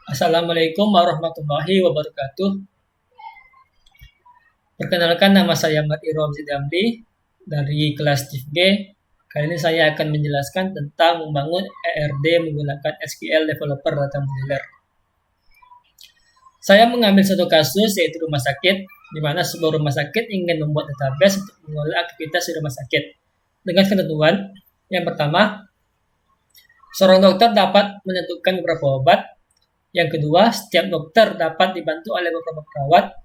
Assalamualaikum warahmatullahi wabarakatuh. Perkenalkan, nama saya Ahmad Irham Sidamri dari kelas TIF G. Kali ini saya akan menjelaskan tentang membangun ERD menggunakan SQL Developer Data Modeler. Saya mengambil satu kasus, yaitu rumah sakit, di mana sebuah rumah sakit ingin membuat database untuk mengelola aktivitas di rumah sakit. Dengan ketentuan, yang pertama, seorang dokter dapat menentukan beberapa obat. Yang kedua, setiap dokter dapat dibantu oleh beberapa perawat.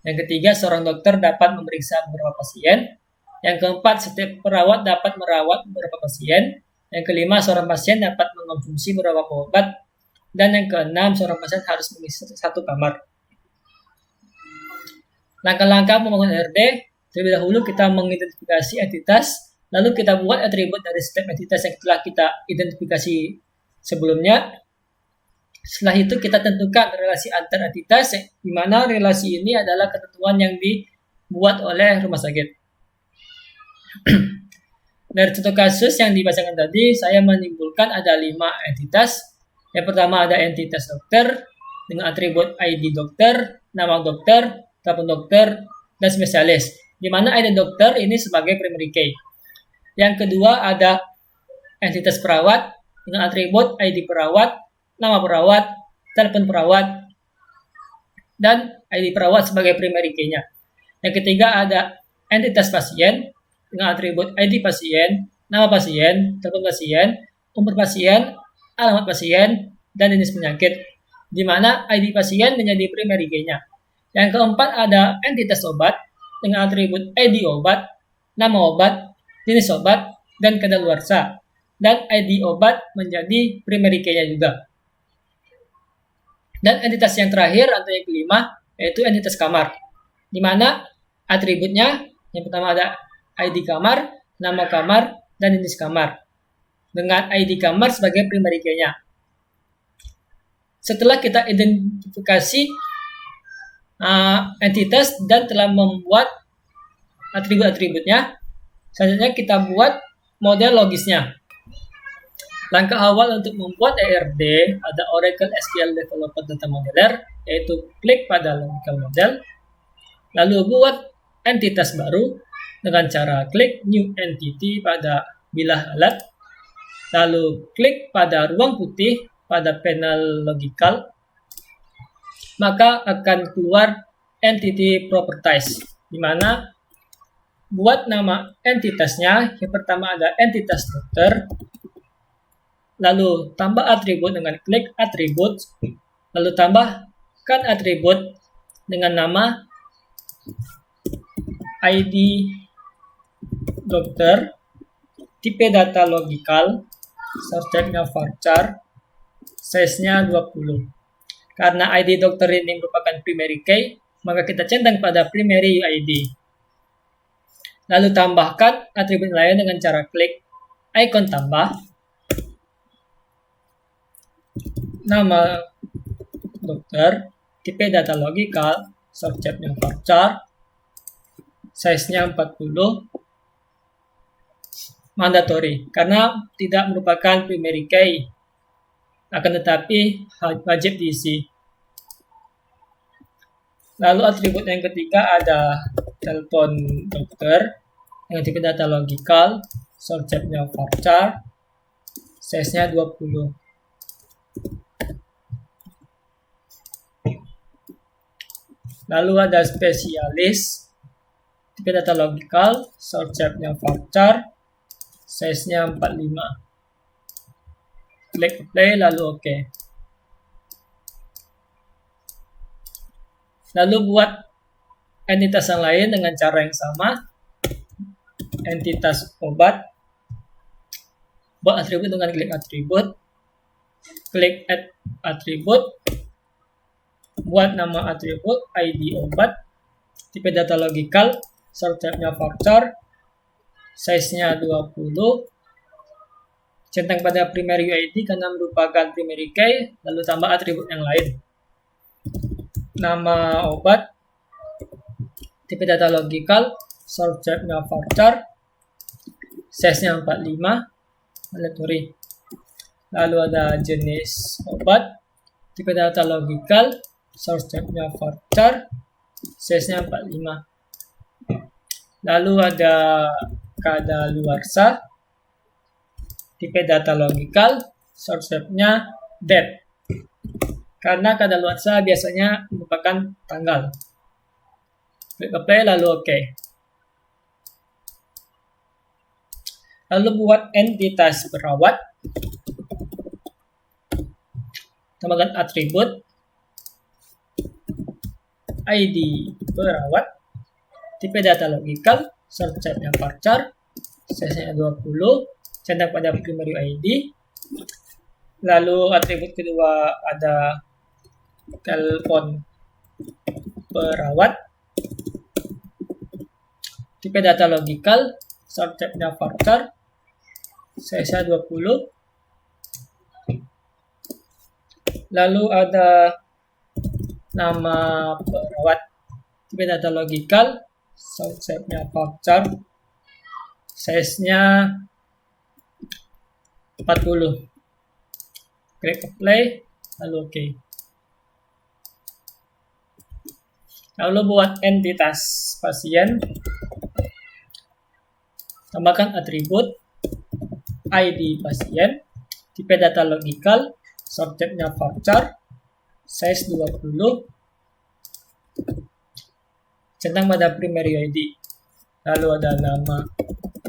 Yang ketiga, seorang dokter dapat memeriksa beberapa pasien. Yang keempat, setiap perawat dapat merawat beberapa pasien. Yang kelima, seorang pasien dapat mengonsumsi beberapa obat. Dan yang keenam, seorang pasien harus mengisi satu kamar. Langkah-langkah membangun ERD, terlebih dahulu kita mengidentifikasi entitas, lalu kita buat atribut dari setiap entitas yang telah kita identifikasi sebelumnya. Setelah itu kita tentukan relasi antar entitas, di mana relasi ini adalah ketentuan yang dibuat oleh rumah sakit. Dari contoh kasus yang dibacakan tadi, saya menyimpulkan ada 5 entitas. Yang pertama ada entitas dokter dengan atribut ID dokter, nama dokter, telepon dokter, dan spesialis. Di mana ID dokter ini sebagai primary key. Yang kedua ada entitas perawat dengan atribut ID perawat, nama perawat, telepon perawat, dan ID perawat sebagai primary key-nya. Yang ketiga ada entitas pasien dengan atribut ID pasien, nama pasien, telepon pasien, umur pasien, alamat pasien, dan jenis penyakit, di mana ID pasien menjadi primary key-nya. Yang keempat ada entitas obat dengan atribut ID obat, nama obat, jenis obat, dan kadaluarsa, dan ID obat menjadi primary key-nya juga. Dan entitas yang terakhir atau yang kelima yaitu entitas kamar, di mana atributnya yang pertama ada ID kamar, nama kamar, dan jenis kamar, dengan ID kamar sebagai primary key-nya. Setelah kita identifikasi entitas dan telah membuat atribut-atributnya, selanjutnya kita buat model logisnya. Langkah awal untuk membuat ERD ada Oracle SQL Developer Data Modeler, yaitu klik pada logical model, lalu buat entitas baru dengan cara klik New Entity pada bilah alat, lalu klik pada ruang putih pada panel logical, maka akan keluar Entity Properties, di mana buat nama entitasnya, yang pertama ada entitas dokter, lalu tambah atribut dengan klik atribut, lalu tambahkan atribut dengan nama ID dokter, tipe data logical, subjeknya varchar, size-nya 20. Karena ID dokter ini merupakan primary key, maka kita centang pada primary ID. Lalu tambahkan atribut lain dengan cara klik icon tambah, nama dokter, tipe data logical, subjeknya varchar, size-nya 40, mandatory karena tidak merupakan primary key, akan tetapi wajib diisi. Lalu atribut yang ketiga ada telepon dokter dengan tipe data logical, subjeknya varchar, size-nya 20. Lalu ada spesialis, tipe data logical, subjeknya varchar, size-nya 45. Klik play lalu OK. Lalu buat entitas yang lain dengan cara yang sama. Entitas obat, buat atribut dengan klik atribut, klik add atribut, buat nama atribut ID obat, tipe data logical, subjeknya varchar, size-nya 20, centang pada primary ID karena merupakan primary key, lalu tambah atribut yang lain. Nama obat, tipe data logical, subjeknya varchar, size-nya 45, mandatory. Lalu ada jenis obat, tipe data logical, source type-nya varchar, size-nya 45. Lalu ada kadaluarsa, tipe data logical, source type-nya date. Karena kadaluarsa biasanya merupakan tanggal. Klik apply lalu oke. Lalu buat entitas perawat. Tambahkan atribut ID perawat, tipe data logical, source type-nya varchar, size-nya 20, centang pada primary ID. Lalu atribut kedua ada telepon perawat, tipe data logical, source type-nya varchar, size-nya 20. Lalu ada nama perawat, tipe data logical, source type-nya varchar, size-nya 40. Klik apply, lalu oke. Lalu buat entitas pasien, tambahkan atribut ID pasien, tipe data logical, source type-nya varchar, size 20, centang pada primary ID. Lalu ada nama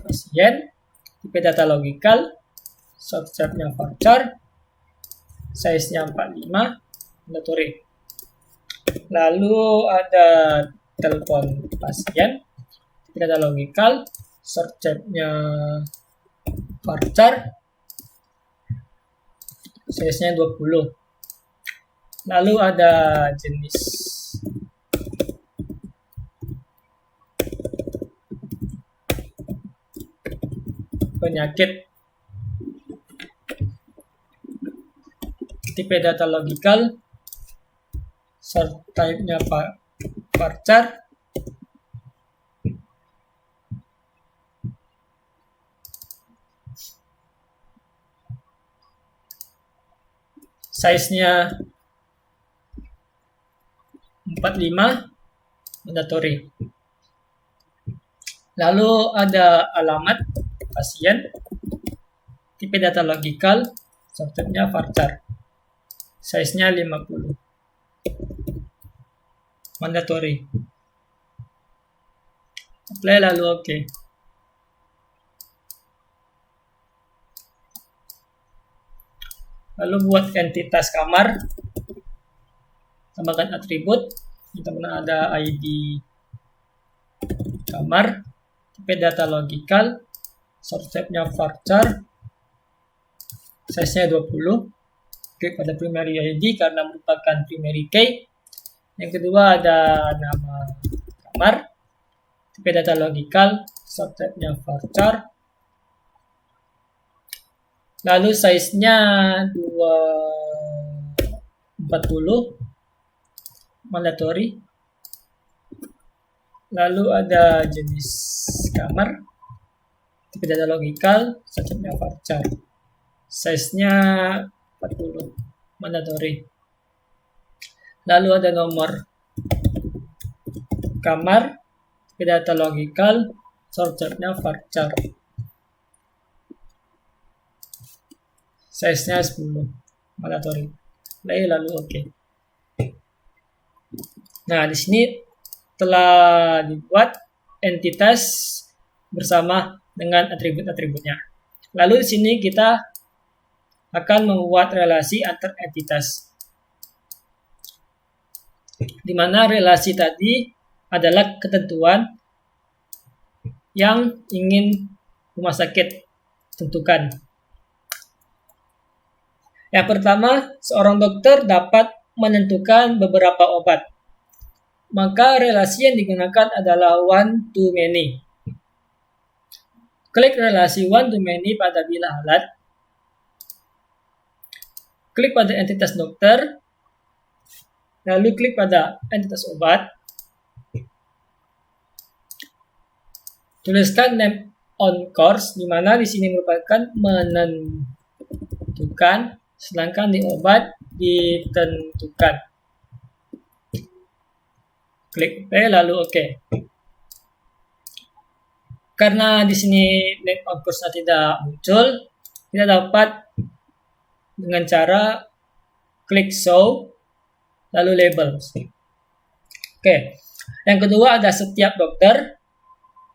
pasien, tipe data logical, source type-nya varchar, size-nya 45, mandatory. Lalu ada telepon pasien, tipe data logical, source type-nya varchar, size-nya 20. Lalu ada jenis penyakit, tipe data logical, source type-nya varchar, size-nya 45, mandatory. Lalu ada alamat pasien, tipe data logical, source type-nya varchar, size-nya 50, mandatory. Apply lalu oke. Lalu buat entitas kamar, tambahkan atribut, kita ada ID kamar, tipe data logical, source type-nya varchar, size-nya 20. Klik pada primary ID karena merupakan primary key. Yang kedua ada nama kamar, tipe data logical, source type-nya varchar, lalu size-nya 240, mandatory. Lalu ada jenis kamar, tipe data logical, source type-nya varchar, size-nya 40, mandatory. Lalu ada nomor kamar, tipe data logical, source type-nya varchar, size-nya 10, mandatory. Lalu oke. Nah, di sini telah dibuat entitas bersama dengan atribut-atributnya. Lalu di sini kita akan membuat relasi antar entitas, di mana relasi tadi adalah ketentuan yang ingin rumah sakit tentukan. Yang pertama, seorang dokter dapat menentukan beberapa obat. Maka relasi yang digunakan adalah one to many. Klik relasi one to many pada bilah alat. Klik pada entitas dokter. Lalu klik pada entitas obat. Tuliskan name on course, di mana di sini merupakan menentukan, sedangkan di obat ditentukan. Klik OK, lalu OK. Karena di sini name of course tidak muncul, kita dapat dengan cara klik show, lalu labels. Oke. Yang kedua ada setiap dokter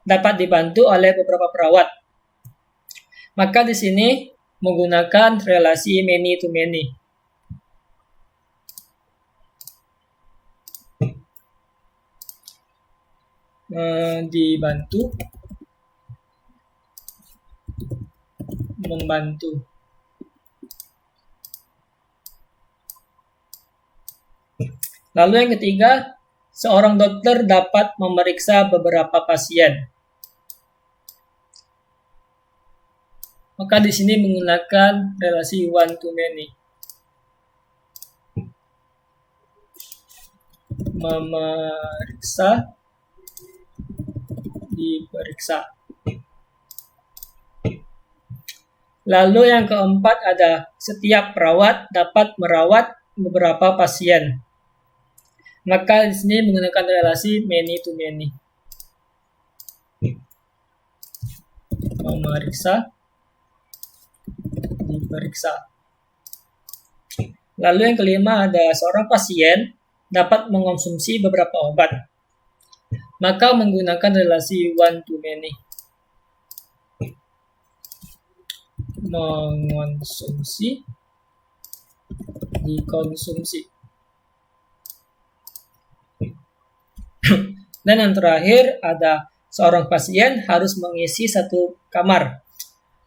dapat dibantu oleh beberapa perawat. Maka di sini menggunakan relasi many to many. Dibantu, membantu. Lalu yang ketiga, seorang dokter dapat memeriksa beberapa pasien. Maka di sini menggunakan relasi one to many. Memeriksa, diperiksa. Lalu yang keempat ada setiap perawat dapat merawat beberapa pasien. Maka di sini menggunakan relasi many to many. Memeriksa, diperiksa. Lalu yang kelima ada seorang pasien dapat mengonsumsi beberapa obat. Maka menggunakan relasi one to many. Mengonsumsi, dikonsumsi. Dan yang terakhir ada seorang pasien harus mengisi satu kamar.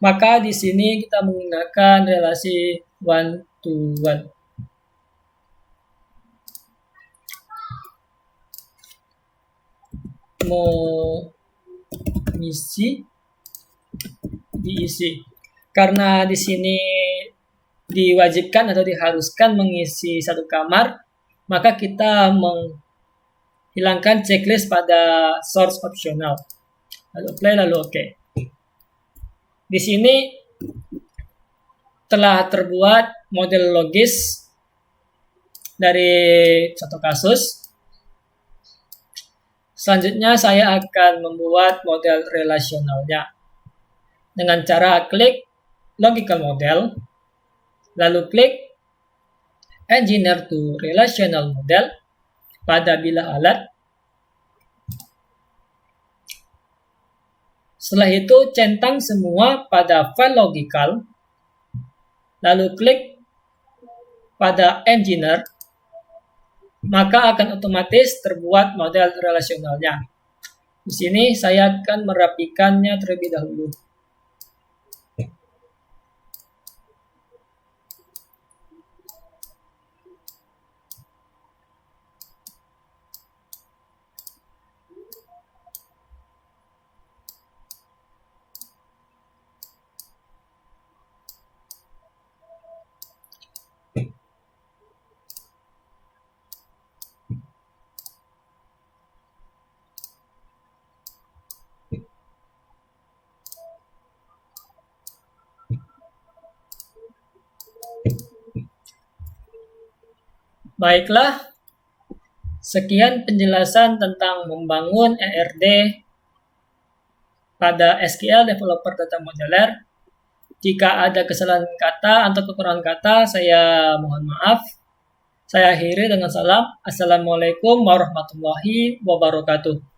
Maka di sini kita menggunakan relasi one to one. Mengisi, diisi. Karena di sini diwajibkan atau diharuskan mengisi satu kamar, maka kita hilangkan checklist pada source optional. Lalu apply, lalu OK. Di sini telah terbuat model logis dari satu kasus. Selanjutnya saya akan membuat model relasionalnya dengan cara klik logical model, lalu klik engineer to relational model pada bilah alat. Setelah itu centang semua pada file logical, lalu klik pada engineer, maka akan otomatis terbuat model relasionalnya. Di sini saya akan merapikannya terlebih dahulu. Baiklah, sekian penjelasan tentang membangun ERD pada SQL Developer Data Modeler. Jika ada kesalahan kata atau kekurangan kata, saya mohon maaf. Saya akhiri dengan salam. Assalamualaikum warahmatullahi wabarakatuh.